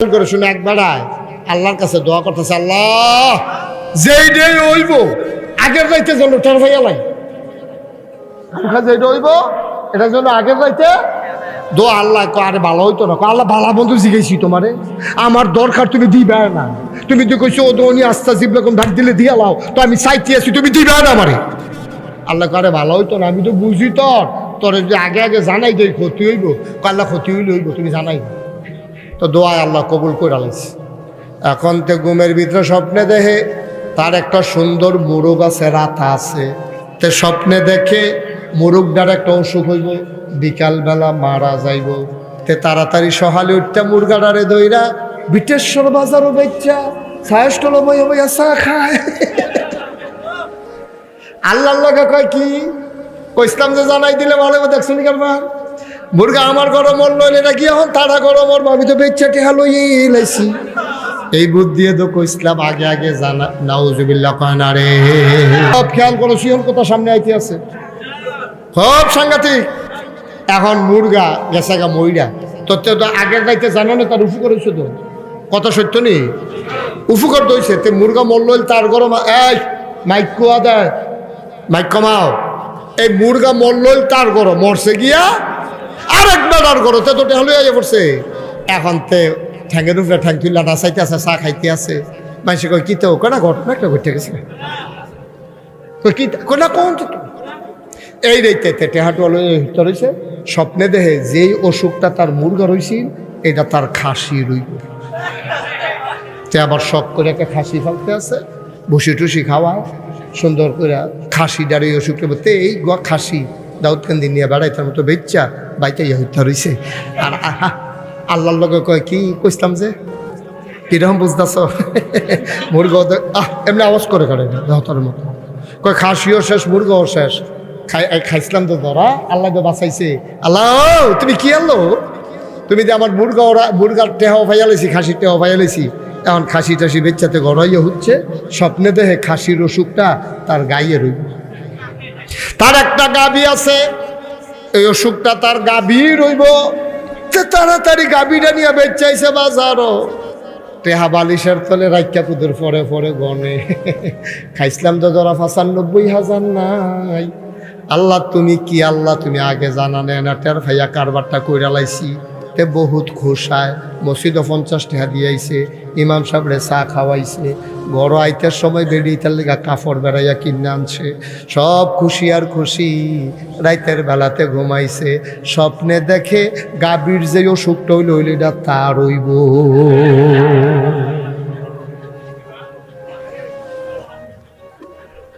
করে শুনে এক বেড়ায় আল্লাহর কাছে দোয়া করতেছে, আল্লাহ যেই ডে হইব আগের রাইতে যেন টের ভাইয়া লাই, যেইটা হইব এটার জন্য আগের রাইতে দোয়া। আল্লাহ আরে ভালো হইতো না, আল্লাহ ভালো বন্ধু জিজ্ঞেসি তোমারে, আমার দরকার তুমি দিবে না, তুমি তো কইছো ও দোনি আস্তা জিবরকম ডাক দিলে দিয়া লাও, তো আমি চাইতে আছি তুমি দিবে না আমারে। আল্লাহ আরে ভালো হইতো না, আমি তো বুঝি তোর যদি আগে আগে জানাই দেই ক্ষতি হইব, আল্লাহ ক্ষতি হইলে হইব তুমি জানাই। তো দোয়ায় আল্লাহ কবুল করে আলাইছে। এখন তো ঘুমের ভিতরে স্বপ্নে দেখে তার একটা সুন্দর মোরগ আছে, রাতা আছে, তে স্বপ্নে দেখে মোরগটার একটা অসুখ হইব, বিকালবেলা মারা যাইব। তে তাড়াতাড়ি সকালে উঠতে মুরগাটারে দইরা বিটেশ্বর বাজারও বেচা ছায়াস্থল বইয়া বইয়া চা খায়। আল্লাহর লগে কয় কি কইসলাম যে জানাই দিলে ভালো দেখছেন কারবার মুরগা আমার ঘরে মরল, এটা কি এখন তারা ঘরে মরবো, আমি তো বেচা টেহা লইছি। এই বুদ্ধি তো কইসলাম আগে আগে জানা। নাউজুবিল্লাহ কয় না রে, সব খেয়াল করো শিহল কথা সামনে আইতে আছে, সব সাংঘাতিক। এখন মুরগা গেছে গা মইরা, তোর তো আগের দায়িত্ব জানো না, তার উফু করেছো তো কথা সত্য নেই, উফু করে দইছে তে মুরগা মরল তার গরম। এই মাইক কুয়া দেয়, মাইক কমাও। এই মুরগা মরল তার গরম, মরছে গিয়া আরেক বেড়ার গরো, তে তো টেহলে আইয়া পড়ছে। এখন তে ঠ্যাঙের উপরে ঠ্যাং তুইলা নাচাইতে আছে, চা খাইতে আছে। মানুষে কয় কি তো কেনা ঘটনা একটা ঘটে গেছে, কি কোনা কোন এই রেতে টেহাটু রয়েছে। স্বপ্নে দেহে যেই অসুখটা তার মুরগা রয়েছিল এটা তার খাসি রইব। তে আবার শখ করে একটা খাসি ফেলতে আছে, ভুসি টুসি খাওয়ায় সুন্দর করে খাসি ডারে অসুখটা বলতে এই খাসি দাউদকান্দি নিয়ে বেড়াই তার মতো বেচ্চা বাইতে হইতে রয়েছে। আর আল্লাহর লগে কয় কি কইতাম যে কিরকম বুঝতেছ, মুরগা এমনি আওয়াজ করে দেহতার মতো কয় খাসিও শেষ মুরগাও শেষ, খাইছিলাম তো ধরা, আল্লাহ তো বাঁচাইছে। আল্লাহ তুমি কি আনলো, তুমি যে আমার মুরগার টেহাও ফাইয়ালেছি, খাসির টেহাও ফাইয়ালেছি, এখন খাসি টাসি বেচ্চাতে গড়াইয়া হচ্ছে। স্বপ্নে দেখে খাসির অসুখটা তার গাইয়ে রইব। তার একটা গাভী আছে, এই অসুখটা তার গাভী রইব। তাড়াতাড়ি গাভীটা নিয়ে বেচাইছে বাজারও, টেহা বালিশের তলে রাইকা কুদের পরে পরে গনে খাইছিলাম তো ধরা ৯৫,০০০ নাই। আল্লাহ তুমি কি, আল্লাহ তুমি আগে জানা নেন, টের ভাইয়া কারবারটা কইরা লাইছি। তে বহুত খুশায় মসজিদও ৫০ টাকা দিয়েছে, ইমাম সাহেবরে চা খাওয়াইছে, বড় আইতের সময় বেরিয়ে লেগা কাপড় বেড়াইয়া কিনে আনছে। সব খুশি আর খুশি, রাইতের বেলাতে ঘুমাইছে। স্বপ্নে দেখে গাভীর যে অসুখটা হইল এটা তার হইব।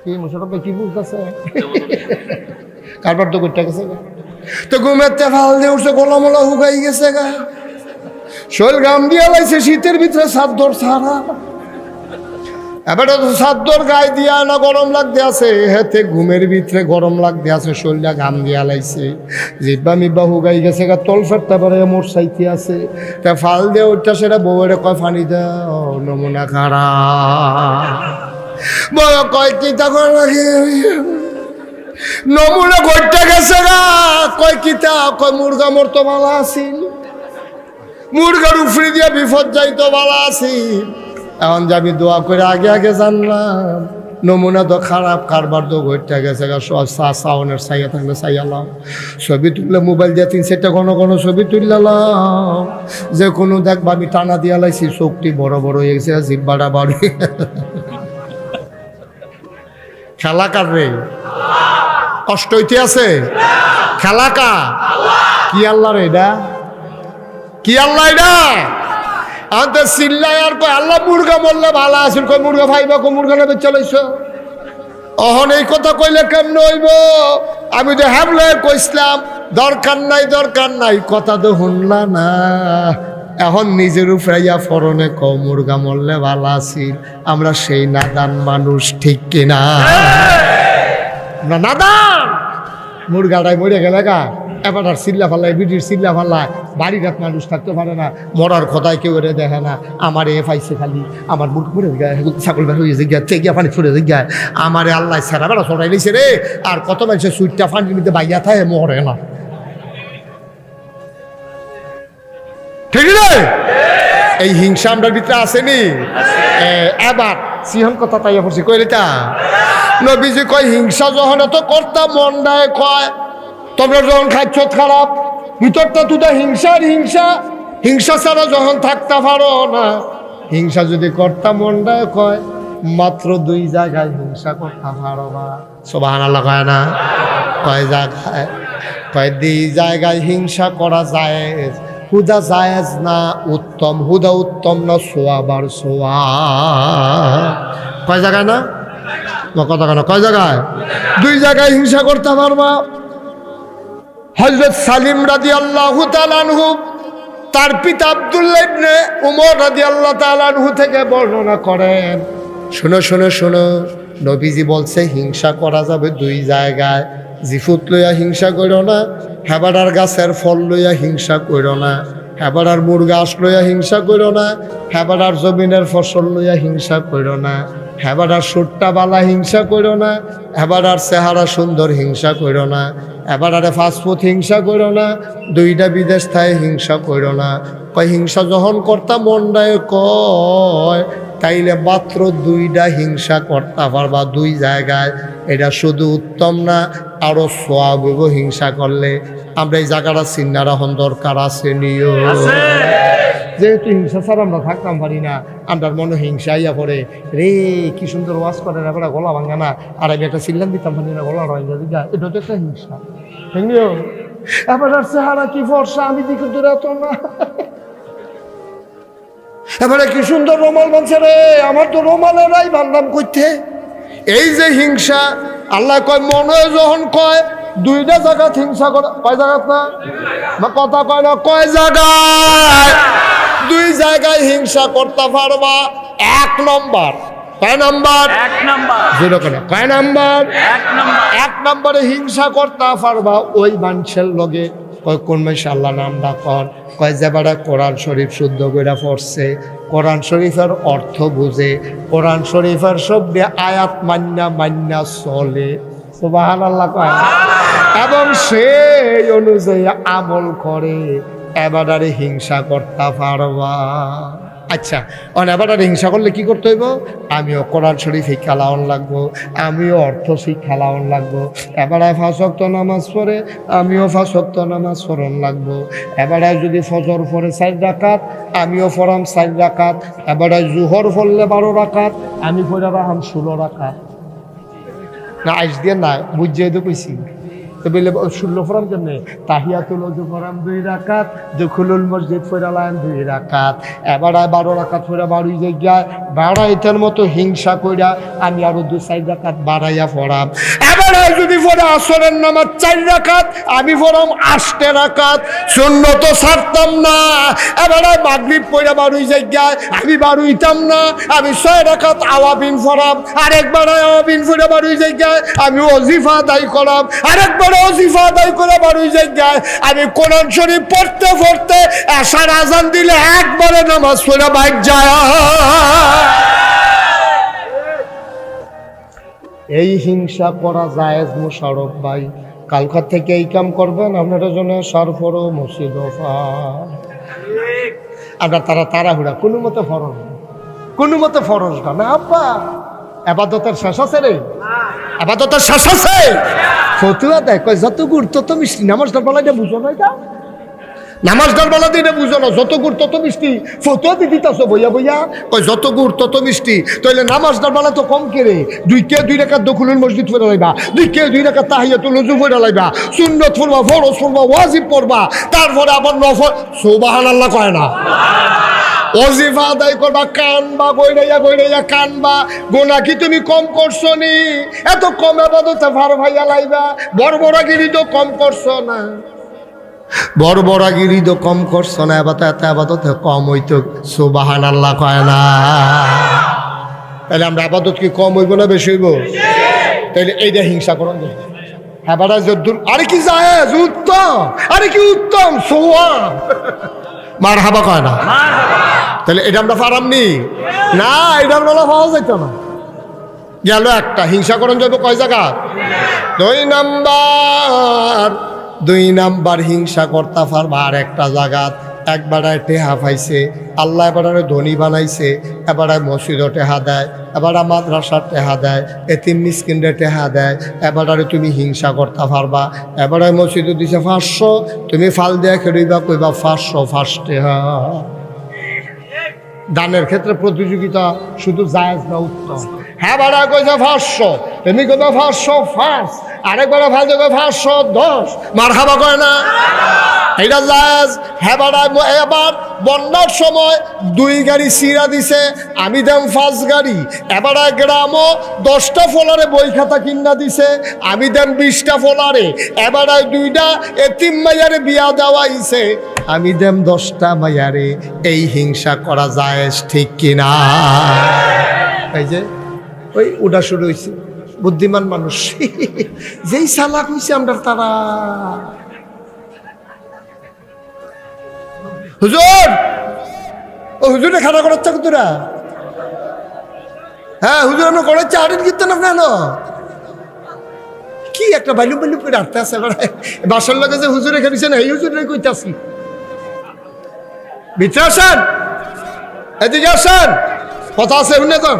কি মুশারফ কি বুঝতেছে, কারবার তো করতে গেছে তো ঘুমেতে ফাল দিয়ে উঠছে, গোলামোলা হুগাই গেছে গা, শৈল গাম দিয়া লাইছে শীতের ভিতরে সাদ্দর সারা। এবার তো সাদ্দর গায়ে দিয়া না গরম লাগতে আছে, হেতে ঘুমের ভিতরে গরম লাগতে আছে, শৈলটা গাম দিয়া লাইছে, জিব্বা মিব্বা হুগাই গেছে গা, তল ফেরতে পারে মোর সাইতে আছে। তা ফাল দিয়ে উঠটা সেটা বউয়ের কয় ফানি দাও, নমুনা খারাপ বড় কয় কি তখন নমুনা ঘটতে গেছে গা, কয় কিতা, কয় মুরগা মরতো ভালো আসিল, মুরগার উফরি দিয়ে বিপদ যাইতো ভালো আসিল। এখন যে আমি দোয়া করে আগে আগে জানলাম নমুনা তো খারাপ, কারবার তো ঘটতে গেছে গা। সব সাউনের সাইয়া থাকলে সাইয়ালাম, ছবি তুললে মোবাইল দিয়ে ৩-৪টা ঘন ছবি তুললাম, যে কোনো দেখবা আমি টানা দিয়া লাইছি, চোখটি বড় বড় হয়ে গেছে, জিব্বাটা বাড়ি। খেলা কাটবে, কষ্ট হইতে আছে, খেলা কা কি আল্লাহ রে, এটা কি আল্লাহ, এটা আমাদের চিল্লাই আর কয় আল্লাহ মুরগা বললে ভালো আসিল, কয় মুরগা ভাইবা কো মুরগা নেবে চলেছ। অহন এই কথা কইলে কেমন হইব, আমি তো হ্যাবলে কইসলাম দরকার নাই, কথা তো শুনলা না। এখন নিজের উপরাইয়া ফরনে ক মুরগা মরলে ভালো আসিল, আমরা সেই নাদান মানুষ, ঠিক কিনা? না নাদান, মুরগাটাই মরে গেলে গা, এবার আর চিল্লা ফাল্লায়, বিটির চিল্লা ফাল্লায়, বাড়ির এক মানুষ থাকতে পারে না, মরার কথায় কেউ এটা দেখে না। আমার এ পাইছে খালি, আমার মুখ পড়ে গায়ে, ছাগল বের হয়ে গিয়া তেগিয়া পানি ছড়ে গায়ে, আমার আল্লাহ সারা বেড়া ছড়াই নিছে রে। আর কত মানুষের সুইটটা পানির মধ্যে বাইয়া থাকে, মরে না, ঠিক রে? এই হিংসা আমরা ভিতরে আসেনি। এবার সিহন কথা তাই পড়ছি কইলেটা নবীজি কয় হিংসা যখন এত কর্তা মন্ডায় কয় তোমরা যখন খাচ্ছ খারাপ ভিতরটা তুই হিংসার হিংসা হিংসা ছাড়া যখন থাকতে পারো না হিংসা যদি কর্তা মন্ডায় কয় মাত্র 2 জায়গায় হিংসা করতে পারো না। সুবহানাল্লাহ কয় না? কয় জায়গায়? কয় 2 জায়গায় হিংসা করা যায় হুদা জায়েজ না উত্তম, হুদা উত্তম না সোয়াবার সোয়া। কয় জায়গায় না কথা কেন? কয় জায়গায়? 2 জায়গায় হিংসা করতে পারবা। হযরত সালিম রাদিয়াল্লাহু তাআলা আনহু তার পিতা আব্দুল্লাহ ইবনে উমর রাদিয়াল্লাহু তাআলা আনহু থেকে বর্ণনা করেন, শোনো শোনো শোনো, নবীজি বলছে হিংসা করা যাবে 2 জায়গায়। জিফুত লইয়া হিংসা করো না, হেবাডার গাছের ফল লইয়া হিংসা করো না, হেবাডার মুরগাছ লইয়া হিংসা করো না, হেবাডার জমিনের ফসল লইয়া হিংসা করো না, হেবাডার সুট্টা বালা হিংসা করো না, হেবাডার চেহারা সুন্দর হিংসা করো না, হেবাডারে ফাস্টফুড হিংসা করো না, 2টা বিদেশ থায় হিংসা করো না। কয় হিংসা যখন কর্তা মন্ডায় কয় তাইলে মাত্র 2টা হিংসা করতে পারবা 2 জায়গায়। এটা শুধু উত্তম না আরো সওয়াব হইব হিংসা করলে। আমরা এই জায়গাটা চিন্তা রাখুন দরকার আছে নিও, যেহেতু হিংসা ছাড়া আমরা থাকতাম পারি না। আমার মনে হিংসা আইয়া পড়ে রে কি সুন্দর ওয়াজ করে এবার গলা ভাঙা না, আর আমি একটা চিল্লান দিতাম পারি না গলা ভাঙা দিঘা, এটা তো একটা হিংসা। বুঝলিও এবার আর চেহারা কি ফর্সা আমি দিকে দূরে তো না, এবারে কি সুন্দর রুমাল বানছে রে, আমার তো রুমালেরাই বানলাম করতে। এই যে হিংসা আল্লাহ কয় মনে যখন কয় 2টা জায়গা হিংসা করে, কয় জায়গা না কথা কয় না, কয় জায়গায়? 2 জায়গায় হিংসা করতে পারবা। 1 নম্বর, কয় নম্বর? 1 নাম্বার। জিরো কেন? কয় নম্বর? 1 নাম্বার। 1 নম্বরে হিংসা করতে পারবা ওই মানুষের লগে। কয় কোন মানুষ? আল্লাহ নামটা কর। কয় যে বেড়া কোরআন শরীফ শুদ্ধ করে পড়ছে, কোরআন শরীফের অর্থ বুঝে, কোরআন শরীফের শব্দ আয়াত মান্না মান্না চলে, সুবহানাল্লাহ কয়, এবং সেই অনুযায়ী আমল করে, এবারে হিংসা করতে পারবা। আচ্ছা এবারে হিংসা করলে কি করতে হইব? আমিও কোরআন শরীফ শিক্ষা লাওয়ান লাগবো, আমিও অর্থ শিক্ষা লাওয়ান লাগবো। এবারে 5 ওয়াক্ত নামাজ পড়ে আমিও 5 ওয়াক্ত নামাজ পড়ন লাগবো। এবারে যদি ফজর পড়ে 4 রাকাত আমিও পড়াম 4 রাকাত। এবারে জোহর পড়লে 12 রাকাত আমি পড়ে রাখাম 16 রাকাত। না আইস দিয়ে না বুঝিয়ে তো কইছি তো বলে 16 ফরাম কেমনে? তাহিয়াতুল ওযু ফরাম 2 রাকাত, দুখুলুল মসজিদ ফরালাম 2 রাকাত। এবার 12 রাকাত ফরা বাড়ি জায়গায় বাড়াইতের মতো হিংসা কইরা আমি আরো 2-4 রাকাত বাড়াইয়া ফরাম। এবার যদি ফরা আসরের নামাজ 4 রাকাত আমি ফরাম 8 রাকাত। সুন্নত ছাড়তাম না। এবার মাগরিব পড়া বাড়ি জায়গায় আমি বাড়িতাম না, আমি 6 রাকাত আওয়াবিন ফরাম। আরেকবার আওয়াবিন ফরা বাড়ি জায়গায় আমি ওজিফা আদায় করাম। আরেকবার ওজিফা আদায় করে বাড়ি জায়গায় আমি কোরআন শরীফ পড়তে পড়তে এশার আজান দিলে একবারে নামাজ পড়া বাইক যায়। এই হিংসা করা জায়েজ মুশারফ ভাই, কালকার থেকে এই কাম করবেন আপনারা জন্য সরফরো মুসিদফা। আমরা তাড়াহুড়া কোনো মতে ফরজ, কোনো মতে ফরজ না আব্বা। আবাদতের শেষ আছে রে, আবাদতের শেষ আছে। ফতুয়া দেয় কয় যত গুড় তত মিষ্টি। নামাজটার বেলা এটা বুঝো না, এটা নামাজটার বেলা এটা বুঝো না, যত গুড় তত মিষ্টি। ফতুয়া দি দিতাছ বইয়া বইয়া কয় যত গুড় তত মিষ্টি। তাইলে নামাজটার বেলা তো কম কেড়ে 2 রাকাত দখুলুল মসজিদ পড়া লাইবা, 2 রাকাত তাহিয়াতুল ওযু পড়া লাইবা, সুন্নত পড়বা, ফরজ পড়বা, ওয়াজিব পড়বা, তারপরে আবার নফল। সুবহানাল্লাহ কয় না? ওজিফা আদায় করবা, কানবা, গইরাইয়া কানবা। গোনা কি তুমি কম করছো নি? এত কম আবাদতে ভার ভাইয়া লাইবা। বড়বড়াগিরি তো কম করছো না, বড়বড়াগিরি তো কম করছো না। এত আবাদতে কম হইতো। সুবহানাল্লাহ কয় না? তাহলে আমরা আবাদত কি কম হইব না বেশি হইব? তাইলে এইটা হিংসা করুন। হ্যাঁ বাড়া যদ্দুর আরে কি জায়েজ উত্তম, আরে কি উত্তম সোয়াব। মারহাবা কয় না? তাহলে এটা আমরা পারামনি না, এটা আমরা পাওয়া যাইত না। গেল একটা হিংসা করণ যাবো কয় জায়গা? 2 নাম্বার হিংসা করতে পারবা আর একটা জায়গা একবারায় টেহা পাইছে, আল্লাহ এবারে ধনী বানাইছে, এবারে মসজিদও টেহা দেয়, এবারে মাদ্রাসার টেহা দেয়, এতিম মিসকিনরে টেহা দেয়, এবারে তুমি হিংসা করতে পারবা। এবারে মসজিদও দিছে 500, তুমি ফাল দিয়ে খেলবা কইবা 500 ফার্স্ট টেহা। দানের ক্ষেত্রে প্রতিযোগিতা শুধু জায়েজ না উত্তম। হ্যাঁ বাড়া কইছে 500, তুমি কইবা 500 ফার্স্ট, আরেকবার ফাল দেবে 510, মারহাবা কয় না, এটা জায়েজ। হ্যাঁ বাড়া এবার বন্যার সময় 2 গাড়ি সিরা দিছে, আমি দেম 5 গাড়ি। এবারে গ্রামও 10টা ফোলারে বই খাতা কিনা দিছে, আমি দেম 20টা ফোলারে। এবারে 2টা এতিম মাইয়ারে বিয়া দেওয়াইছে, আমি দেম 10টা মাইয়ারে। এই হিংসা করা জায়েজ ঠিক কিনা? এই যে ওই উডা শুরু হয়েছে বুদ্ধিমান মানুষ, যেই চালাক হয়েছে আমরা তারা। হুজুর, ও হুজুরে খানা করাচ্ছে তোরা? হ্যাঁ হুজুর করেছে, আরেন কীর্তন আপনার কি একটা বাইলু বাইলু করে আটতে আছে। বাসার লোকে যে হুজুরে খেয়েছেন এই হুজুরে কইতাছি, ভিতরে আসেন, এদিকে আসেন, কথা আছে শুনে তো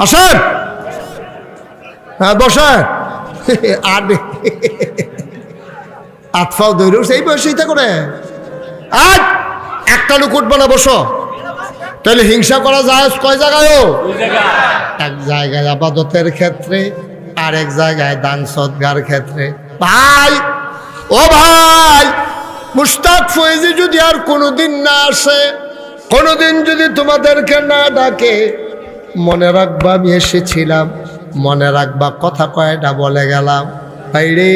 আসেন। হ্যাঁ বসেন। আর আতফাও দৌড়ে সেই বয়সে ইটা করে আজ একটা লোক উঠবে না, বসো। তাহলে হিংসা করা যায় কয় জায়গায়? এক জায়গায় আবাদতের ক্ষেত্রে, আর এক জায়গায় দান সদগার ক্ষেত্রে। ভাই ও ভাই, মুশতাক ফয়েজি যদি আর কোনোদিন না আসে, কোনোদিন যদি তোমাদেরকে না ডাকে, মনে রাখবা আমি এসেছিলাম, মনে রাখবা কথা কয়টা বলে গেলাম। ভাইরে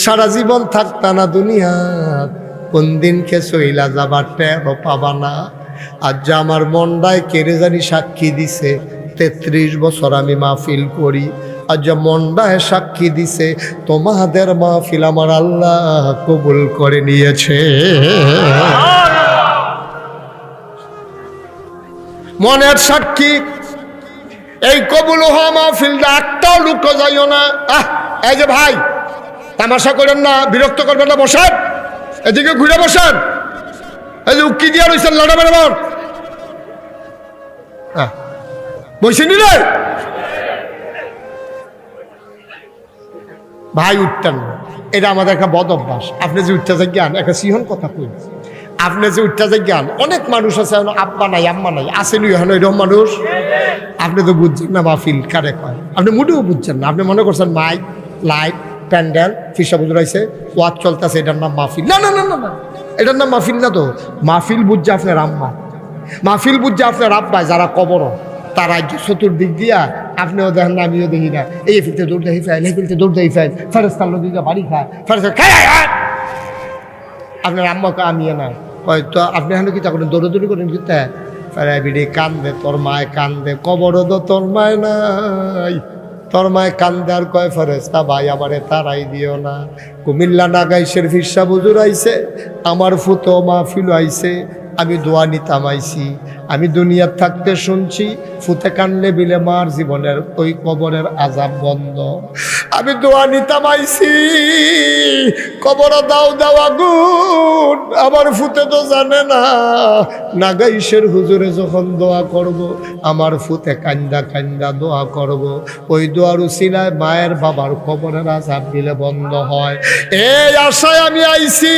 সারা জীবন থাকতা না দুনিয়া, কোন দিনকে সইলা যাবার টেরও পাবা না। আজ যে আমার মনটায় কেড়ে জানি সাক্ষী দিছে, 33 বছর আমি মাহফিল করি, আজ যে মনটায় সাক্ষী দিছে তোমাদের মাহফিল আমার আল্লাহ কবুল করে নিয়েছে। মনের সাক্ষী এই কবুল হওয়া মাহফিলটা একটাও লুকো যাইও না। এই যে ভাই তামাশা করেন না, বিরক্ত করবেন না, বসেন, এদিকে ঘুরে বসেন। এই যে উক্কি দিয়া রয়েছেন লড়া বেড়াবার, বসেনি রে ভাই, উঠতেন না, এটা আমাদের একটা বদ অভ্যাস। আপনি যে উঠতে যাই জ্ঞান, একটা সিহন কথা কই, আপনি যে উঠতে যাই জ্ঞান, অনেক মানুষ আছে আব্বা নাই আম্মা নাই, আসেনি এখন এরকম মানুষ। আপনি তো বুঝছেন না মাহফিল কারে কয়, আপনি মোটেও বুঝছেন না। আপনি মনে করছেন মাইক, লাইট, প্যান্ডেল, ফিসা বুঝ রয়েছে, ওয়াজ চলতেছে, এটার নাম মাহফিল। না না না না না, এটার নাম মাহফিল না তো। মাহফিল বুঝছে আপনার আম্মা, মাহফিল বুঝছে আপনার আব্বায় যারা কবর, তারা চতুর্দিক দিয়া আপনিও দেখেন না, আমিও দেখি না, এই ফিলতে দৌড় দেখি ফেল, এই ফিলতে দৌড় দেখি ফেল, ফেরেস্তার লোক দিকে বাড়ি খায়, ফেরেস্তা খায়। আপনার আম্মাকে আমিয়ে না হয়তো আপনি এখানে কি তখন দৌড়দৌড়ি করেন কিতে বিড়ি কান্দে, তোর মায় কান্দে, কবরও তো তোর মায় নাই, তোর মায় কান্দে আর কয় ফেরেস্তা ভাই আমারে তারাই দিও না। কুমিল্লা নাগাইশের ফিরসা বুজুর আইছে, আমার ফুতো মাহফিল আইছে, আমি দোয়া নিতাম আইছি, আমি দুনিয়ার থাকতে শুনছি ফুতে কানলে বিলে মার জীবনের ওই কবরের আযাব বন্ধ। আমি দোয়া নিতাম আইছি, কবর দাও দাও আগুন, আমার ফুতে তো জানে না। নাগাইশের হুজুরে যখন দোয়া করব, আমার ফুতে কান্দা কান্দা দোয়া করব, ওই দোয়ার উসিলায় মায়ের বাবার কবরের আযাব বিলে বন্ধ হয়। এই আশায় আমি আইছি।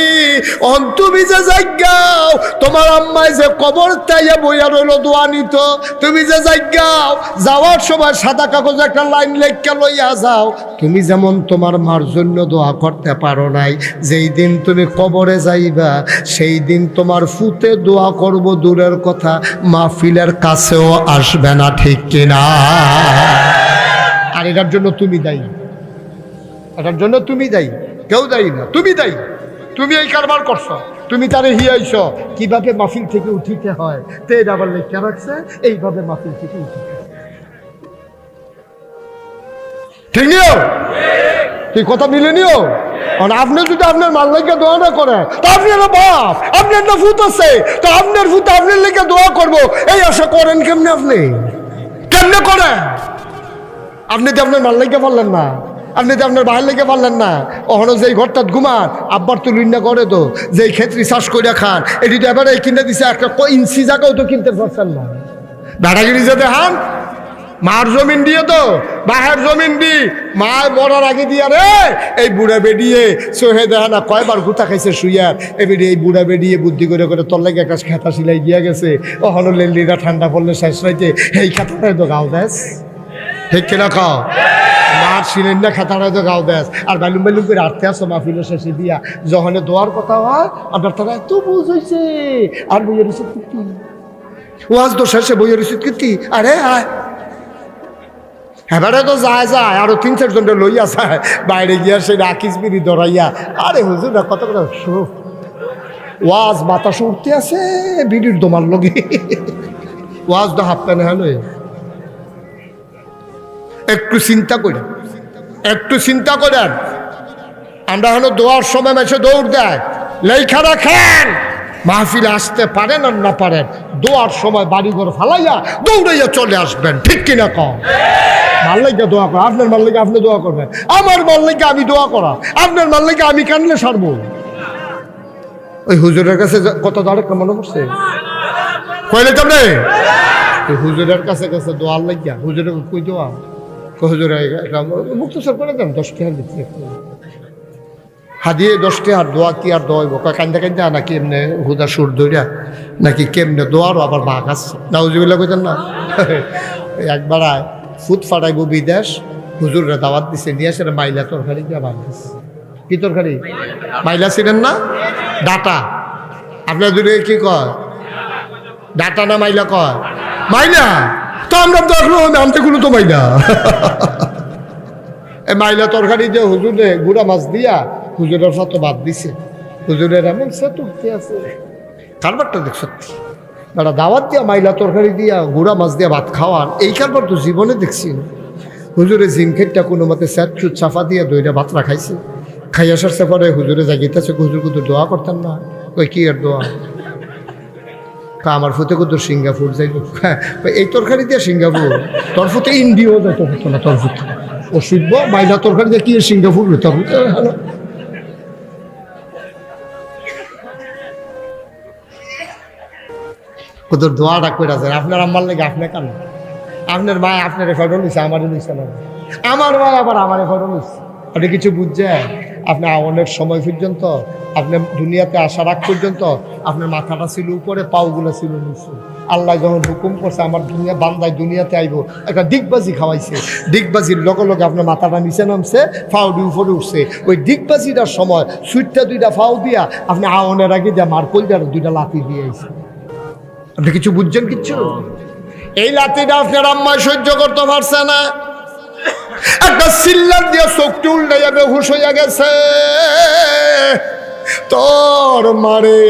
তুমি যে জায়গাও তোমার আম্মাই যে কবর তাইয়া বইয়া রইল দোয়া নিত, তুমি যে জায়গাও যাওয়ার সময় সাদা কাগজ একটা লাইন লেখা লইয়া যাও। তুমি যেমন তোমার মার জন্য দোয়া করতে পারো নাই, যেই দিন তুমি কবরে যাইবা সেই দিন তোমার ফুতে দোয়া করব দূরের কথা, মাহফিলের কাছেও আসবে না, ঠিক কিনা? আর এটার জন্য তুমি দায়ী, এটার জন্য তুমি দায়ী, কেউ দায়ী না, তুমি দায়ী। তুমি এই কারবার করছো, তুমি তারে হিয়াইছ কিভাবে মাহফিল থেকে উঠিতে হয়, তে আবার লেখা রাখছে এইভাবে মাহফিল থেকে উঠিতে, ঠিক নিও? এই কথা মিলে নিও। কারণ আপনি যদি আপনার মাল লেখা দোয়া না করে, তা আপনি একটা বাপ, আপনার একটা ফুট আছে, তো আপনার ফুট আপনার লেখা দোয়া করবো, এই আশা করেন কেমনে? আপনি কেমনে করেন? আপনি তো আপনার মাল লেখা পারলেন না, আপনি তো আপনার বাইরে লেগে পারলেন না। ওখানে যেই ঘরটা ঘুমান আব্বার তো লুইনা করে তো, যেই ক্ষেত্রে চাষ করে খান, এটি তো এবারে কিনে দিছে, একটা ইঞ্চি জায়গাও তো কিনতে পারছেন না। দাদাগিরি যে দেখান মার জমিন দিয়ে তো, বাহের জমিন দি মা মরার আগে দিয়া রে এই বুড়া বেডিয়ে সোহে দেখা না কয়বার গুতা খাইছে শুইয়ার, এবারে এই বুড়া বেডিয়ে বুদ্ধি করে করে তোর লাগে একটা খেতা সিলাই গিয়া গেছে। ওখানে লেলিরা ঠান্ডা পড়লে শেষ রাইতে এই খেতাটাই তো গাও দেশ, ঠিক কিনা খাও মার ছিলেন না খেতাটাই তো গাও দেশ। আর বালুম বালুম করে আটতে আসো মাহফিলের শেষে দিয়া, যখন দোয়ার কথা হয় আপনার তারা এত বুঝ হয়েছে। আর বইয়ের রিসিদ কীর্তি ওয়াজ তো শেষে বইয়ের রিসিদ কীর্তি, আরে আয় এবারে তো যায় যায় আরো 3-4 জনটা লইয়া যায় বাইরে গিয়া সেই রাখিস বিড়ি ধরাইয়া। আরে হুজুর না কত করে ওয়াজ বাতাস উঠতে আছে বিড়ির দোমার লগে, ওয়াজ তো হাফ প্যানে হলো। একটু চিন্তা করেন, একটু চিন্তা করেন। আমরা হলো দোয়ার সময় মেসে দৌড় দেয়, লেখা রাখেন মাহফিলে আসতে পারেন আর না পারেন, দোয়ার সময় বাড়ি ঘর ফালাইয়া দৌড়াইয়া চলে আসবেন, ঠিক কিনা কম? মাল্লাইকে দোয়া করা, আপনার মাল্লাইকে আপনি দোয়া করবেন, আমার মাল্লাইকে আমি দোয়া করা, আপনার মাল্লাইকে আমি কানলে সারবো। ওই হুজুরের কাছে কত দাঁড়ে মনে করছে কইলে কেমনে ওই হুজুরের কাছে কাছে দোয়ার লাগিয়া হুজুরে কই দোয়া হুজুরে মুক্তসর করে দেন 10 টাকা দিচ্ছে হাদিয়ে 10 টাকা দোয়া কি আর দোয়াইব কান্দা কান্দা নাকি এমনি হুদা সুর দইরা নাকি কেমনে দোয়ারও আবার ভাগ আছে নাউজুবিল্লাহ কইতেন না। একবার ফুট ফাটাইব বিদেশ, হুজুররা দাওয়াত দিছে, নিয়ে আসে মাইলা তরকারি দিয়ে ভাগ দিচ্ছে। কি তরকারি? মাইলা ছিলেন না? ডাটা। আপনার দূরে কি কয়? ডাটা না মাইলা কয়? মাইলা। তো আমরা দেখলো আমতেগুলো তো মাইলা। এই মাইলা তরকারি দিয়ে হুজুরে গুড়া মাছ দিয়া হুজুরের সাথে ভাত দিছে। হুজুরের এমন সে তুলতে আছে কারবারটা দেখ সত্যি একটা দাওয়াত দিয়া মাইলা তরকারি দিয়া গুড়া মাছ দিয়া ভাত খাওয়ান, এই কারবার তো জীবনে দেখছি না। হুজুরে জিমখেটটা কোনো মতে স্যাট চুট চাফা দিয়ে দইটা ভাত রাখাইছে, খাই আসার পরে হুজুরে জাগিতেছে, হুজুর কুদুর দোয়া করতেন না? ওই কি আর দোয়া আমার ফুতে কুদুর সিঙ্গাপুর যাইব, এই তরকারি দিয়ে সিঙ্গাপুর, তোর ফুতে ইন্ডিয়াও যাইতে হতো না, তোর ফুতে অসুধ মাইলা তরকারি দিয়ে কি সিঙ্গাপুর তোর ফুতে হলো। কুদুর দোয়াটা করে আছে আপনার আম্মার লেগে আপনি কেন? আপনার মা আপনার ফটো নিচ্ছে, আমারও নিচ্ছে না, আমার মা আবার আমার ফটো নিচ্ছে। আপনি কিছু বুঝছেন? আপনি অনেক সময় পর্যন্ত আপনি দুনিয়াতে আসার আগ পর্যন্ত আপনার মাথাটা ছিল উপরে, পাওগুলো ছিল নিচে। আল্লাহ যখন হুকুম করছে আমার দুনিয়া বান্দায় দুনিয়াতে আইব, একটা ডিগবাজি খাওয়াইছে, ডিগবাজির লগে লগে আপনার মাথাটা নিচে নামছে, ফাউডি উপরে উঠছে। ওই ডিগবাজিটার সময় সুইটটা 2টা ফাউ দিয়া আপনি আওনের আগে দিয়া মার কলজার 2টা লাথি দিয়েছে। আপনি কিছু বুঝছেন? কিচ্ছু। এই লাথিটা আপনার আম্মায় সহ্য করতে পারছে না, একটা সিল্লার দিয়ে চোখটি উল্টাইয়া বেহুশ হইয়া গেছে। তোর মারে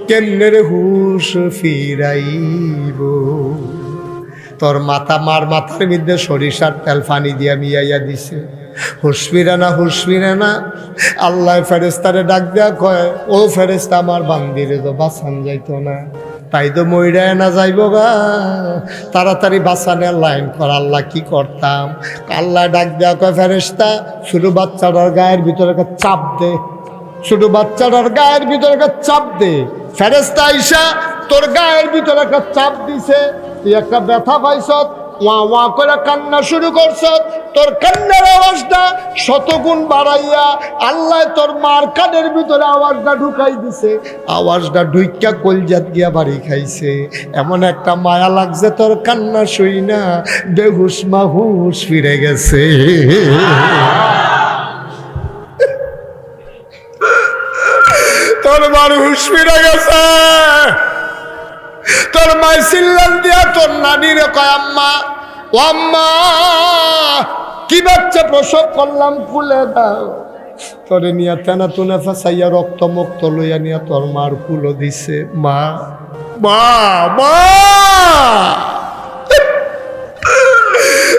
কেমনে রে হুশ ফিরাইব, তোর মাথা মার মাথার মধ্যে সরিষার তেল পানি দিয়া মিয়াইয়া দিছে, হুশ ফিরে না, হুশ ফিরে না। আল্লাহ ফেরেস্তারে ডাক দেয়া কয়, ও ফেরেস্তা আমার বান্দিরে তো বাঁচান যাইতো না, তাই তো মইরায় না যাইব গা, তাড়াতাড়ি বাঁচানের লাইন কর। আল্লাহ কি করতাম? আল্লাহ ডাক দেওয়া কয়, ফেরেস্তা শুধু বাচ্চাটার গায়ের ভিতরে চাপ দে, শুধু বাচ্চাটার গায়ের ভিতরে একটা চাপ দে। ফেরেস্তা আইসা তোর গায়ের ভিতরে একটা চাপ দিছে, তুই একটা ব্যথা পাইছ, ওয়া ওয়া করে কান্না শুরু করছ, তোর কান্নার আওয়াজটা 100 গুণ বাড়াইয়া আল্লাহ তোর মার কানের ভিতরে আওয়াজটা ঢুকাই দিছে, আওয়াজটা ঢুইকা কলজাত গিয়া বাড়ি খাইছে। এমন একটা মায়া লাগছে তোর কান্না শুই না, বেহুশ মাহুশ ফিরে গেছে। তোর মার হুশ ফিরে গেছে। তোর মাই সিল্লান দিয়া তোর নানিরে কয়, আম্মা ও আম্মা কি বাচ্চা প্রসব করলাম, খুলে দাও। তোরে নিয়া তেনা তুনে ফাঁসাইয়া রক্ত মুক্ত লইয়া নিয়া তোর মার ফুলও দিছে। মা মা মা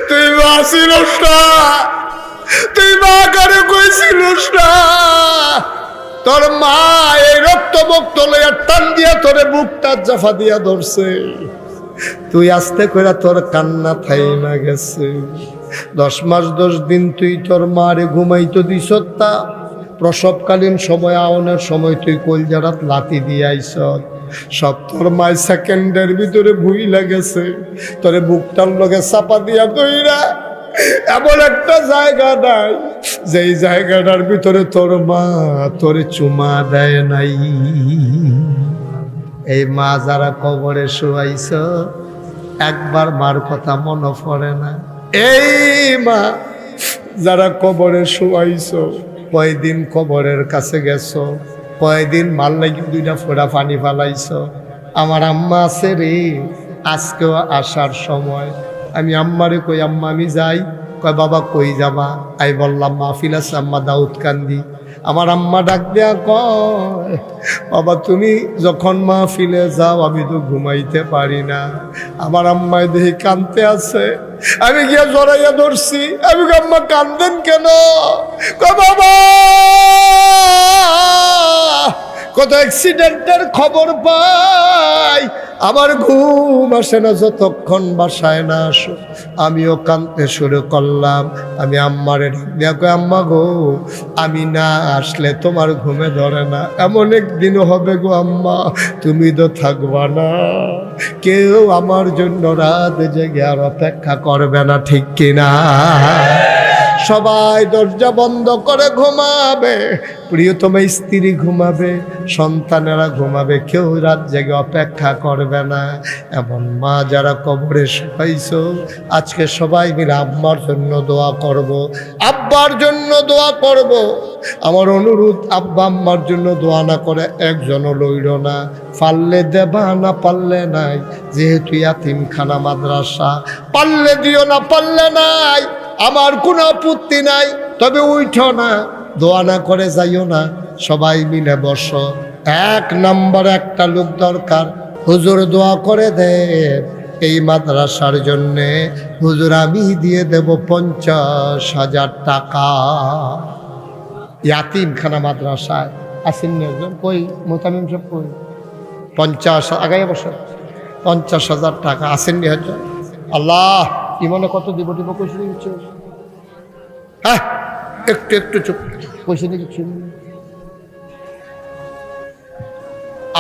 তুই মা ছিলস না, তুই মা করে কইছিলস না। তোর মা এই রক্ত মুক্ত লইয়া টান দিয়া তোরে বুকটা জাফা দিয়া ধরছে, তুই আস্তে করে তোর কান্না থাইমা গেছে। 10 মাস 10 দিন তুই তোর মারে ঘুমাইতো দিস, তা প্রসবকালীন সময় আওনের সময় তুই কলজারাত লাতি দিয়ে আইস। সব তোর মায় সেকেন্ডের ভিতরে ভুই লাগেছে, তোরে বুকটার লগে চাপা দিয়া দইরা এমন একটা জায়গা নাই যেই জায়গাটার ভিতরে তোর মা তোরে চুমা দেয় নাই। এই মা যারা কবরে শুয়াইছ, একবার মার কথা মনে পড়ে না? এই মা যারা কবরে শুয়াইছ, কয়দিন কবরের কাছে গেছো, কয়দিন মাল লাগি 2টা ফোঁড়া পানি ফালাইছ। আমার আম্মা আছে রে, আজকেও আসার সময় আমি আম্মারে কই, আম্মা আমি যাই। কয় বাবা কই যাবা? আমি বললাম মাহফিল আছে আম্মা দাউদ কান্দি। আমার আম্মা ডাক দেয়া কয়, বাবা তুমি যখন মাহফিলে যাও আমি তো ঘুমাইতে পারি না। আমার আম্মায় দেখি কাঁদতে আছে, আমি গিয়া জড়াইয়া ধরছি। আমি আম্মা কান্দেন কেন? কয় বাবা কত অ্যাক্সিডেন্টের খবর পাই, আমার ঘুম আসে না যতক্ষণ বাসায় না আসো। আমিও কাঁদতে শুরু করলাম। আমি আম্মারে ডাক, আম্মা গো আমি না আসলে তোমার ঘুমে ধরে না, এমন একদিনও হবে গো আম্মা তুমি তো থাকবা না, কেউ আমার জন্য রাত জেগে আর অপেক্ষা করবে না, ঠিক কিনা? সবাই দরজা বন্ধ করে ঘুমাবে, প্রিয়তম স্ত্রী ঘুমাবে, সন্তানেরা ঘুমাবে, কেউ রাত জেগে অপেক্ষা করবে না। এমন মা যারা কবরে শুকাইছো, আজকে সবাই মিলে আম্মার জন্য দোয়া করব, আব্বার জন্য দোয়া করব। আমার অনুরোধ, আব্বা আম্মার জন্য দোয়া না করে একজনও লইল না। পারলে দেবা, না পারলে নাই। যেহেতু ইয়াতিমখানা মাদ্রাসা, পারলে দিও, না পারলে নাই। আমার কোনো আপত্তি নাই, তবে উঠো না, দোয়া না করে যাইও না। সবাই মিলে বসো। 1 নম্বর একটা লোক দরকার, হুজুর দোয়া করে দে এই মাদ্রাসার জন্যে। হুজুর আমি দিয়ে দেব 50,000 টাকা। ইয়াতিমখানা মাদ্রাসায় আসেন একজন, কই মোতামিম সব কই? 50 আগাই বসো, 50,000 টাকা আসেননি একজন? আল্লাহ ইমনে কত দিব দিব কইসে দিচ্ছে? হ্যাঁ একটু একটু চুপ, কইসে দিচ্ছি।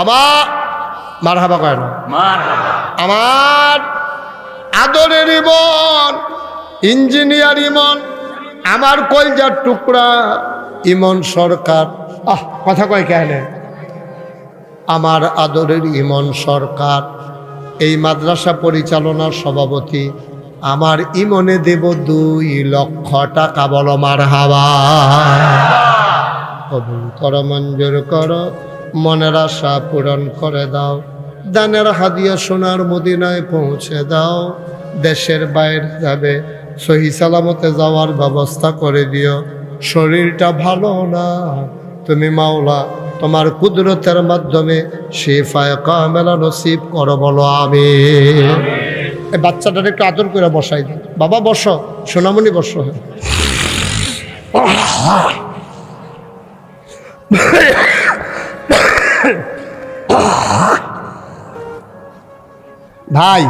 আমার মারহাবা কয় না? আমার আদরের ইমন, ইঞ্জিনিয়ার ইমন, আমার কলজার টুকরা ইমন সরকার। কথা কয় কেন? আমার আদরের ইমন সরকার এই মাদ্রাসা পরিচালনার সভাপতি। আমার ইমনে দেব 2 লক্ষ টাকা। বলো মারহাবা। কবুল করো, মঞ্জুর করো, মনের আশা পূরণ করে দাও। দানের হাদিয়া সোনার মদিনায় পৌঁছে দাও। দেশের বাইরে যাবে, সহি সালামতে যাওয়ার ব্যবস্থা করে দিও। শরীরটা ভালো না, তুমি মাওলা তোমার কুদরতের মাধ্যমে শিফায়ে কামেলা নসিব করো। বলো আমিন। এই বাচ্চাটার একটু আদর করে বসাই দিন। বাবা বসো, সোনামণি বসো। ভাই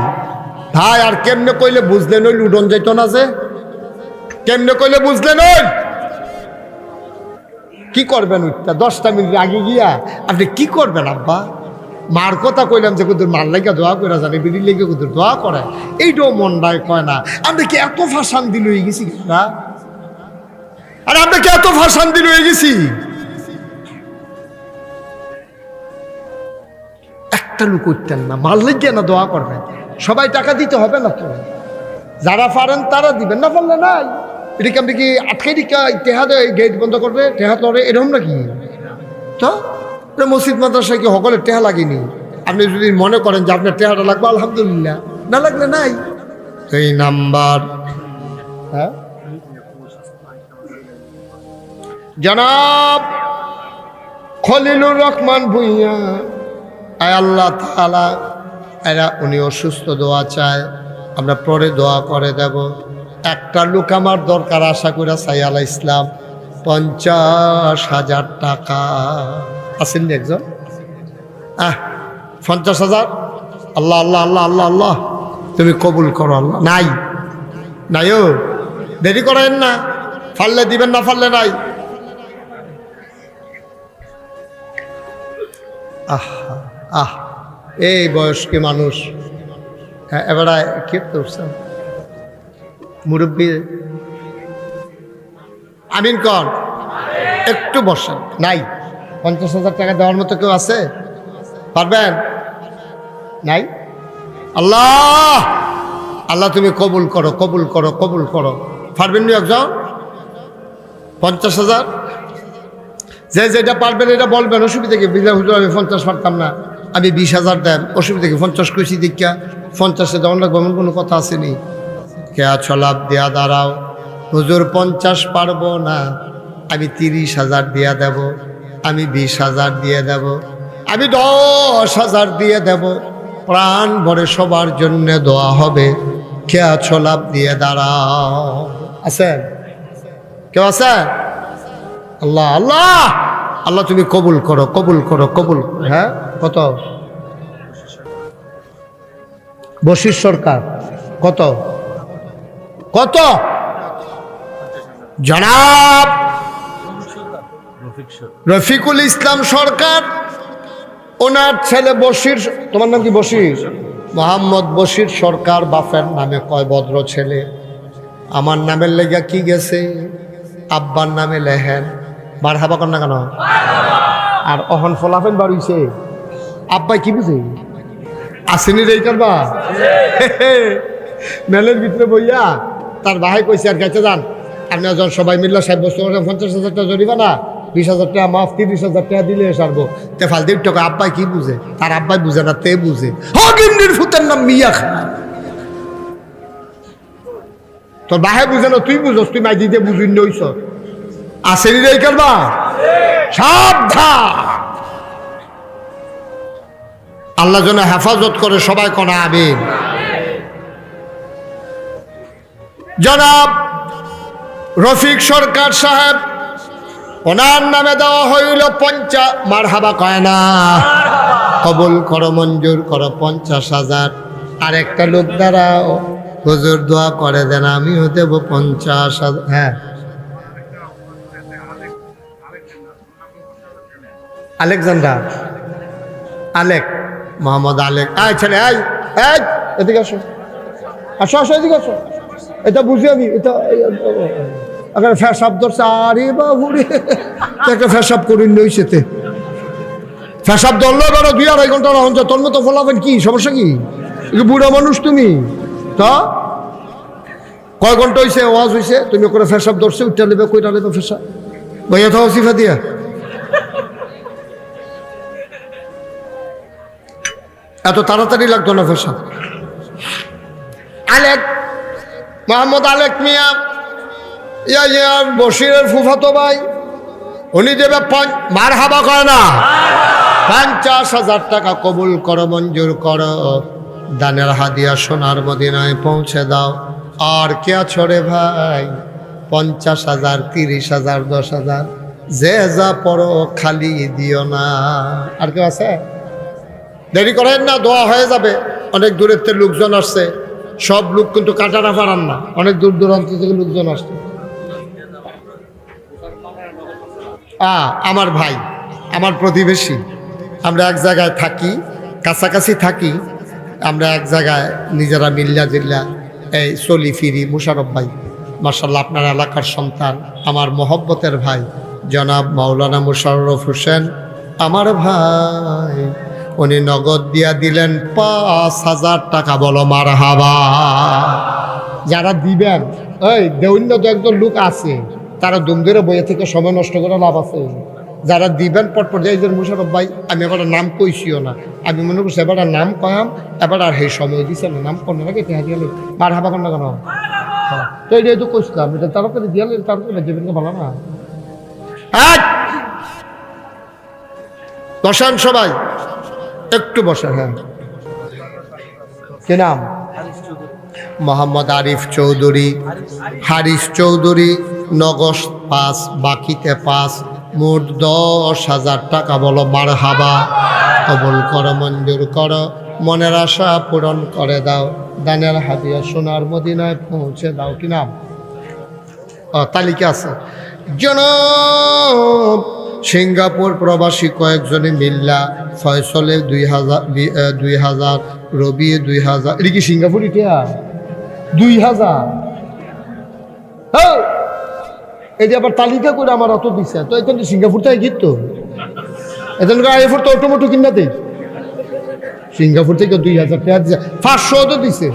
ভাই আর কেমনে কইলে বুঝলেন? ওই লুডন যাইতো না যে, কেমনে কইলে বুঝলেন? ওই কি করবেন? ওইটা 10টা মিনিট আগে গিয়া আপনি কি করবেন? আব্বা মার কথা কইলাম যে কুদুর মার লেগে দোয়া করে জানে, বিড়ির লেগে কুদুর দোয়া করে, এইটাও মনটায় কয় না। আমরা কি এত ফাঁসান দিল হয়ে গেছি না? আর আমরা কি এত ফাঁসান দিল হয়ে গেছি? একটা লোক উঠতেন না, মার লেগে না দোয়া করবেন। সবাই টাকা দিতে হবে না তো, যারা পারেন তারা দিবেন, না পারলে নাই। এদিকে আপনি কি আটকে দিকে টেহা দেয়, গেট বন্ধ করবে, টেহা ধরে, এরকম নাকি? তো মসজিদ মাদ্রাসায় কি সকলের টেহা লাগেনি? আপনি যদি মনে করেন যে আপনার টেহাটা লাগবে, আলহামদুলিল্লাহ, না লাগলে নাই। 2 নাম্বার, হ্যাঁ জনাব খলিলুর রহমান ভুঁইয়া, আয় আল্লাহ তাআলা, এরা উনি অসুস্থ, দোয়া চায়, আমরা পরে দোয়া করে দেব। একটা লোক আমার দরকার, আশা করে সাইয়াল ইসলাম, 50,000 টাকা। আসেননি একজন? 50,000। আল্লাহ আল্লাহ আল্লাহ আল্লাহ আল্লাহ, তুমি কবুল করো আল্লাহ। নাই নাই ও দেরি করেন না, ফাললে দিবেন না ফাললে নাই। আহ আহ এই বয়স্ক মানুষ এবার কি করছেন মুরব্বী আমিন কর, একটু বসেন। নাই 50,000 টাকা দেওয়ার মতো কেউ আছে? পারবেন? নাই? আল্লাহ আল্লাহ তুমি কবুল করো, কবুল করো, কবুল করো। পারবেন নি একজন? 50,000 যে যেটা পারবেন এটা বলবেন, অসুবিধা কি? বিজয় হুজুর আমি 50 পারতাম না, আমি 20,000 দেন, অসুবিধা কি? 50 কইছি দীক্ষা 50-এ দেওয়ার লাগবে এমন কোনো কথা আসেনি। কে আছো লাভ দিয়া দাঁড়াও, হুজুর 50 পারবো না, আমি 30,000 দিয়া দেব, আমি 20,000 দিয়ে দেব, আমি 10,000 দিয়ে দেব, প্রাণ ভরে সবার জন্য দোয়া হবে। কে আছো লাভ দিয়ে দাঁড়াও? আছেন কেউ? আছে? আল্লাহ আল্লাহ আল্লাহ তুমি কবুল করো, কবুল করো, কবুল। হ্যাঁ কত? বশির সরকার কত? কত? জনাব রফিকুল ইসলাম সরকার, ওনার ছেলে বশির, তোমার নাম কি? বশির, মোহাম্মদ বশির সরকার বাপের নামে কয় ভদ্র ছেলে, আমার নামের লেগা কি গেছে, আব্বার নামে লেহেন। মারহাবা কর না কেন? আর অহন ফলাফেন বাড়িছে, আব্বাই কি বুঝে আসেনি রে করবা মেলের ভিতরে বইয়া তার ভাই কইছে আর গেছে যান আপনি যখন সবাই মিললে 60 বছর 50,000 টাকা জরিবা না, 20,000 টাকা মাফ, 30,000 টাকা দিলে সারবো। তে ফালদির টাকা আব্বাই কি বুঝে? তার আব্বাই বুঝে না, তে বুঝে। হকিমনির ফুতের নাম মিয়া খা। তোর বাহে বুঝে না, তুই বুঝস, তুই মাই দিতে বুঝুন নইছ। আসেনি রে করবা, সাবধান। আল্লাহ যেন হেফাজত করে, সবাই কোনা আমিন। জনাব রফিক সরকার সাহেব, ওনার নামে দেওয়া হইল 50। মারহাবা কয় না? কবুল করো, মঞ্জুর করো 50,000। আর একটা লোক দ্বারাও হুজুর দোয়া করে দেন, আমিও দেব 50,000। হ্যাঁ আলেকজান্ডার, আলেক, মোহাম্মদ আলেক। আয় ছেলে, আয় এই এদিকে আসো, আসো আসো এদিকে আসো। এটা বুঝি আমি, এটা এখানে ফ্যাসাব ধরছে। আরে বাবুরে, একটা ফ্যাসাব করিন নইছেতে, ফ্যাসাব ধরলো বেরো 2-2.5 ঘন্টা রহন যা। তোর মতো ফলাবেন কি সমস্যা কি? বুড়া মানুষ তুমি, তা কয় ঘন্টা হয়েছে ওয়াজ হয়েছে, তুমি করে ফ্যাসাব ধরছে, উঠতে নেবে কইটা নেবে ফ্যাসাব ভাইয়া থাও সিফা দিয়া। এত তাড়াতাড়ি লাগতো না ফেসাব। আলেক, মোহাম্মদ আলেক মিয়া, ইয়া বশিরের ফুফাতো ভাই, উনি দেবে মারহাবা করে না? 50,000 টাকা কবুল করো, মঞ্জুর করো। দানের হাদিয়া সোনার মদিনায় পৌঁছে দাও। আর কে আছো রে ভাই? 50,000, 30,000, 10,000, যে যা পড়ো খালি দিও না। আর কেউ আছে? দেরি করেন না, দোয়া হয়ে যাবে। অনেক দূরের থেকে লোকজন আসছে, সব লোক কিন্তু কাটারা পারান না, অনেক দূর দূরান্ত থেকে লোকজন আসছে। আমার ভাই, আমার প্রতিবেশী, আমরা এক জায়গায় থাকি, কাছাকাছি থাকি, আমরা এক জায়গায় নিজেরা মিল্লা জিল্লা এই চলি ফিরি। মুশারফ ভাই মাশাআল্লাহ, আপনার এলাকার সন্তান, আমার মহব্বতের ভাই জনাব মাওলানা মুশাররফ হোসেন আমার ভাই, উনি নগদ দিয়া দিলেন 5,000 টাকা। বলো মারহাবা। যারা দিবেন, ওই দেউন্য তো একজন লোক আছে, তারা দুম ধরে বইয়ে থেকে সময় নষ্ট করে লাভ আছে। যারা দিবেন পটপট যাই, মুশারফ ভাই আমি এবার নাম কইছিও না, আমি মনে করছি এবার নাম কয়াম, এবার আর সেই সময় দিছে না, নাম করলে নাকি গেলে মারহাবা কর না কেন? তো এটাই তো কইছিলাম, এটা তাড়াতাড়ি দিয়ালে তাড়াতাড়ি দেবেন, ভালো না? বসান সবাই, একটু বসা। হ্যাঁ কি নাম? মোহাম্মদ আরিফ চৌধুরী, হারিস চৌধুরী, নগদ 5, বাকিতে 5, মোট 10,000 টাকা। বলো মারহাবা। কবুল করো, মঞ্জুর করো, মনের আশা পূরণ করে দাও, দানের হাদিয়া সোনার মদিনায় পৌঁছে দাও। কি নাম? তালিকা আছে। জনাব সিঙ্গাপুর প্রবাসী কয়েকজনে মিল্লা ফয়সলে 2000 রবি 2000, এটা কি সিঙ্গাপুর? এটা 2000। হ্যাঁ, এই যে আবার তালিকা করে আমার অত দিচ্ছে, তো এখানে সিঙ্গাপুর থেকে গিয়ে তো এখানকার আইফোর তো অটোমোটো কিনা দেয় সিঙ্গাপুর থেকে 2000 টাকা দিচ্ছে, 500 তো দিছে।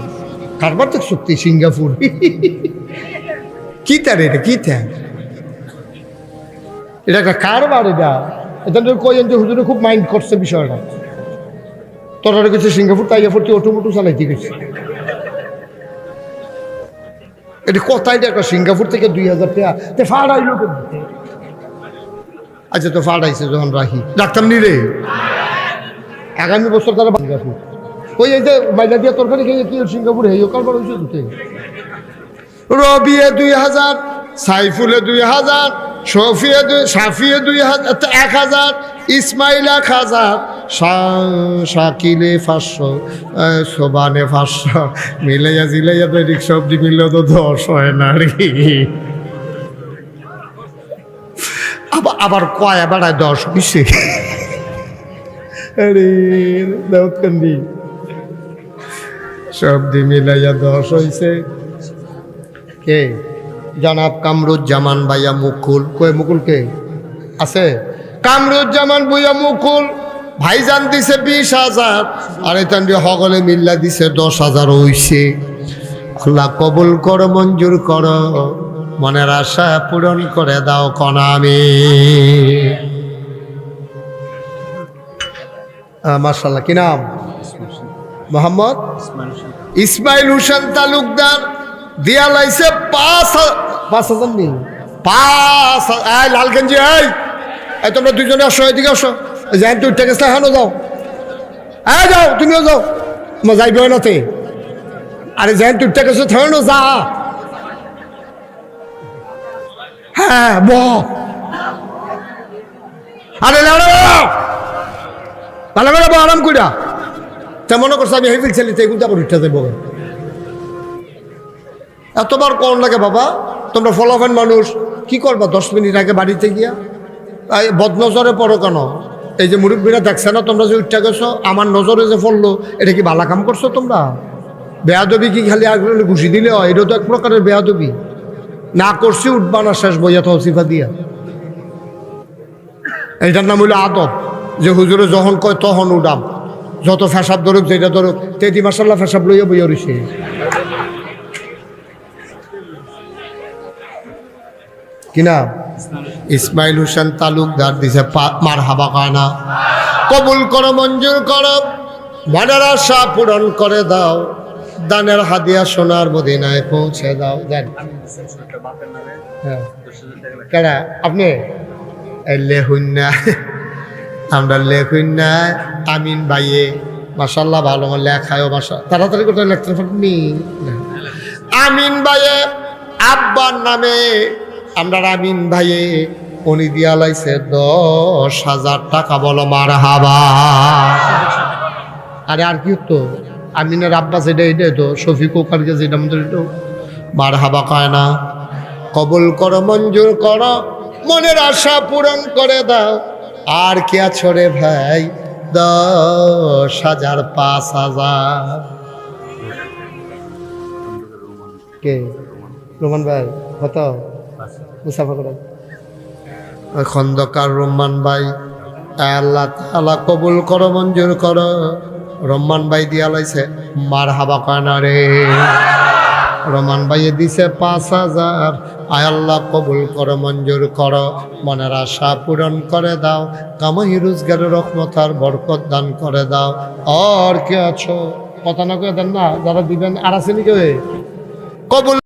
কারবার তো সত্যি সিঙ্গাপুর কি তার এটা, কি তার এটা একটা কারবার। এটা কয়েন যে হুজুরে খুব মাইন্ড করছে বিষয়টা, তোরা কিছু সিঙ্গাপুর তাইয়াপুর তুই অটোমোটো চালাইতে গেছি, এটা কোথায় একটা সিঙ্গাপুর থেকে 2000 টাকা ফাড়াইলো। আচ্ছা তো ফাড়াইছে যখন রাখতাম নি রে, আগামী বছর তারা সিঙ্গাপুর ওই এই যে মাইলা দিয়া তরকারি খেয়ে কি সিঙ্গাপুর হেই কারবার হয়েছে দুটো। রবিয়ে 2000, সাইফুলে 2000, সাফিয়ে 2000, 1000, ইসমাইল 1000, শাকিলে 500, সোবানে 500, মিলাইয়া জিলাইয়া তো এদিক সবজি মিললেও তো 10 হয় না রে। আবার কয় বেড়ায় 10 হইছে। আরে দাউদকান্দি সবজি মিলাইয়া 10 হইছে। কে? জনাব কামরুজ্জামান ভাইয়া মুকুল। কই মুকুল কে আছে? কামরুজ্জামান ভাইয়া মুকুল ভাইজান দিছে 20,000, আর এখান দিয়ে সকলে মিল্লা দিছে 10,000 হইছে। আল্লাহ কবুল করো, মঞ্জুর করো, মনের আশা পূরণ করে দাও কনা আমি। মাশাআল্লাহ, কি নাম? মোহাম্মদ ইসমাইল হোসেন তালুকদার দিয়া লাইছে 5,000 নেই 5,000। লালগঞ্জি এই তোমরা দুজনে আসো, এদিকে আসো। যাই তুই উঠে গেছে, হ্যাঁ যাও, হ্যাঁ যাও, তুমিও যাও, যাইবে নাতে। আরে যাই তুই উঠে গেছো, থাকো যা। হ্যাঁ ব আরে ভালো করে আরাম কইরা মনে করছে আমি হেফিল ছেলে এগুলো আবার উঠে যাবো। এতবার কম লাগে বাবা, তোমরা ফলাফান মানুষ কি করবা 10 মিনিট আগে বাড়িতে গিয়া বদনজরে পড়ো কেন? এই যে মুরব্বীরা দেখছে না তোমরা যে উঠে গেছো, আমার নজরে যে পড়লো, এটা কি বালা কাম করছো তোমরা? বেয়াদবি কি খালি আগ্রহে ঘুষি দিলে হয়? এটা তো এক প্রকারের বেয়াদবি। না করছি উঠবা না শেষ বইয়া তহসিফা দিয়া, এইটার নাম হইলো আদব। যে হুজুরে যখন কয় তখন উঠাম, যত ফেসাব ধরুক যেটা ধরুক, তেদি মাসাল্লাহ ফেসাব লইয়া বইয়া রইছে। কিনা ইসমাইল হোসেন তালুকদার দিছে মারহাবা কানা। কবুল করো, মঞ্জুর করো, মনের আশা পূরণ করে দাও, দানের হাদিয়া সোনার মদিনায় পৌঁছে দাও। দেন কেডা আপনি? লেখুন না, আমরা লেখুন না। আমিন ভাইয়ে মাশাল্লাহ ভালো লেখায়ও, মাশা তাড়াতাড়ি করতে লেখতে পারেননি। আমিন ভাইয়ে আব্বার নামে আমরা আমিন ভাইয়ে উনি দিয়া লাইছে 10,000 টাকা। বলো মারহাবা। আরে আর কি তো আমিনের আব্বা যেটা, এটাই তো শফিক ওকারকে যেটা আমাদের এটাও মারহাবা কয় না। কবুল করো, মঞ্জুর করো, মনের আশা পূরণ করে দাও। আর কে আছো রে ভাই? 10,000, 5,000। কে? রোমান ভাই কত? মুসাফা করেন খন্দকার রহমান ভাই। আল্লাহ তাআলা কবুল করো, মঞ্জুর করো। রহমান ভাই দিয়া লাইছে মারহাবা কানা রে। রহমান ভাইয়ে দিছে 5,000। আয় আল্লাহ কবুল করো, মঞ্জুর করো, মনের আশা পূরণ করে দাও, কামাই রোজগারের রহমত আর বরকত দান করে দাও। আর কে আছো? কথা না করে দেন না, যারা দিবেন আর আছে নাকি? কবুল